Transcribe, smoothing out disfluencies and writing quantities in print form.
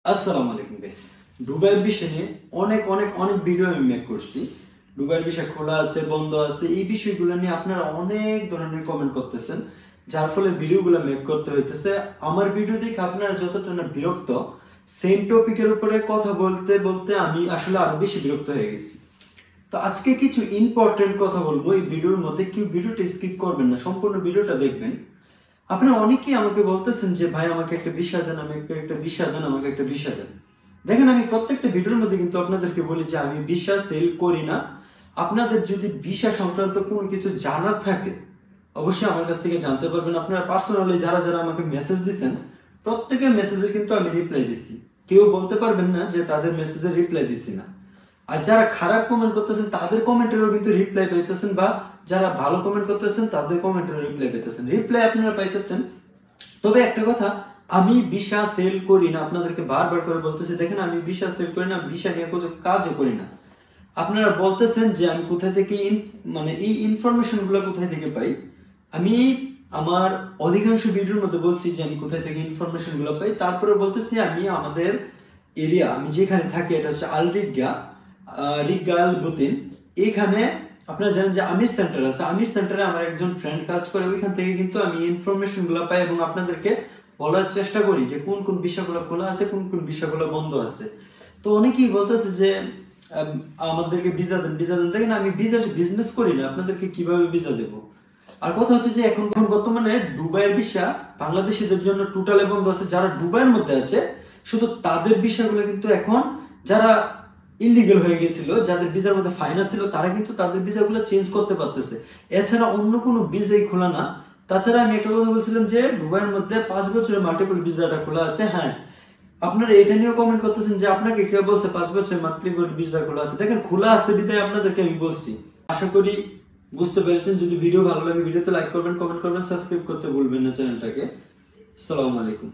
আসসালামু আলাইকুম গাইস। দুবাইয়ের বিষয় নিয়ে অনেক অনেক অনেক ভিডিও আমি মেক করছি। দুবাইয়ের বিষয় খোলা আছে, বন্ধ আছে, এই বিষয়গুলো নিয়ে আপনারা অনেক ধরনের কমেন্ট করতেছেন, যার ফলে ভিডিওগুলো মেক করতে হইতেছে। আমার ভিডিও দেখে আপনারা যতটা না বিরক্ত, সেম টপিকের উপরে কথা বলতে বলতে আমি আসলে আরো বেশি বিরক্ত হয়ে গেছি। তো আজকে কিছু ইম্পর্টেন্ট কথা বলবো এই ভিডিওর মধ্যে, কেউ ভিডিওটা স্কিপ করবেন না, সম্পূর্ণ ভিডিওটা দেখবেন। আপনারা অনেকেই আমাকে বলতেছেন যে ভাই আমাকে একটা বিষয় দেন, আমাকে একটা বিষয় দেন, আমাকে একটা বিষয় দেন। দেখেন, আমি প্রত্যেকটা ভিডিওর মধ্যে কিন্তু আপনাদেরকে বলি যে আমি ভিসা সেল করি না। আপনাদের যদি ভিসা সংক্রান্ত কোনো কিছু জানার থাকে অবশ্যই আমার কাছ থেকে জানতে পারবেন। আপনারা পার্সোনালি যারা যারা আমাকে মেসেজ দিচ্ছেন প্রত্যেকের মেসেজে কিন্তু আমি রিপ্লাই দিচ্ছি। কেউ বলতে পারবেন না যে তাদের মেসেজে রিপ্লাই দিচ্ছি না। আর যারা খারাপ কমেন্ট করতেছেন তাদের কমেন্টেরও কিন্তু রিপ্লাই পাইতেছেন, বা যারা ভালো কমেন্ট করতেছেন তাদের কমেন্টেরও রিপ্লাই পাইতেছেন, রিপ্লাই আপনারা পাইতেছেন। তবে একটা কথা, আমি ভিসা সেল করি না, আপনাদেরকে বারবার করে বলতেছি। দেখেন, আমি ভিসা সেল করি না, ভিসা নিয়ে কোনো কাজও করি না। আপনারা বলতেছেন যে আমি কোথা থেকে মানে এই ইনফরমেশন গুলো কোথায় থেকে পাই। আমি আমার অধিকাংশ ভিডিওর মধ্যে বলছি যে আমি কোথায় থেকে ইনফরমেশন গুলো পাই, তারপরে বলতেছি আমি আমাদের এরিয়া, আমি যেখানে থাকি এটা হচ্ছে আল রিগা, রিগা আল বুতিন। এখানে আপনারা জানেন যে আমির সেন্টার আছে, আমির সেন্টারে আমার একজন ফ্রেন্ড কাজ করে, ওইখান থেকে কিন্তু আমি ইনফরমেশন গুলো পাই এবং আপনাদেরকে বলার চেষ্টা করি যে কোন কোন বিষয়গুলো খোলা আছে, কোন কোন বিষয়গুলো বন্ধ আছে। তো অনেকেই বলতেছে যে আম, আমাদেরকে ভিসা দেন, ভিসা দেন। দেখেন, আমি ভিসার বিজনেস করি না, আপনাদেরকে কিভাবে ভিসা দেব? আর কথা হচ্ছে যে এখন বর্তমানে দুবাইয়ের ভিসা বাংলাদেশিদের জন্য টোটালে বন্ধ আছে। যারা দুবাইয়ের মধ্যে আছে শুধু তাদের ভিসাগুলো কিন্তু এখন, যারা ইলিগাল হয়ে গেছিল, যাদের ভিসার মধ্যে ফাইন ছিল, তারা কিন্তু তাদের ভিসাগুলো চেঞ্জ করতে পারতেছে। এছাড়া অন্য কোনো ভিসাই খোলা না। তাছাড়া আমি একটা কথা বলছিলাম যে দুবাইয়ের মধ্যে 5 বছরের মাল্টিপল ভিসাটা খোলা আছে। হ্যাঁ, আপনারা এটা নিয়েও কমেন্ট করতেছেন যে আপনাকে কেউ বলছে 5 বছরের মাল্টিপল ভিসা খোলা আছে। দেখেন, খোলা আছে বিধায় আপনাদেরকে আমি বলছি। আশা করি বুঝতে পেরেছেন। যদি ভিডিও ভালো লাগে ভিডিওতে লাইক করবেন, কমেন্ট করবেন, সাবস্ক্রাইব করতে ভুলবেন না চ্যানেলটাকে। আসসালামু আলাইকুম।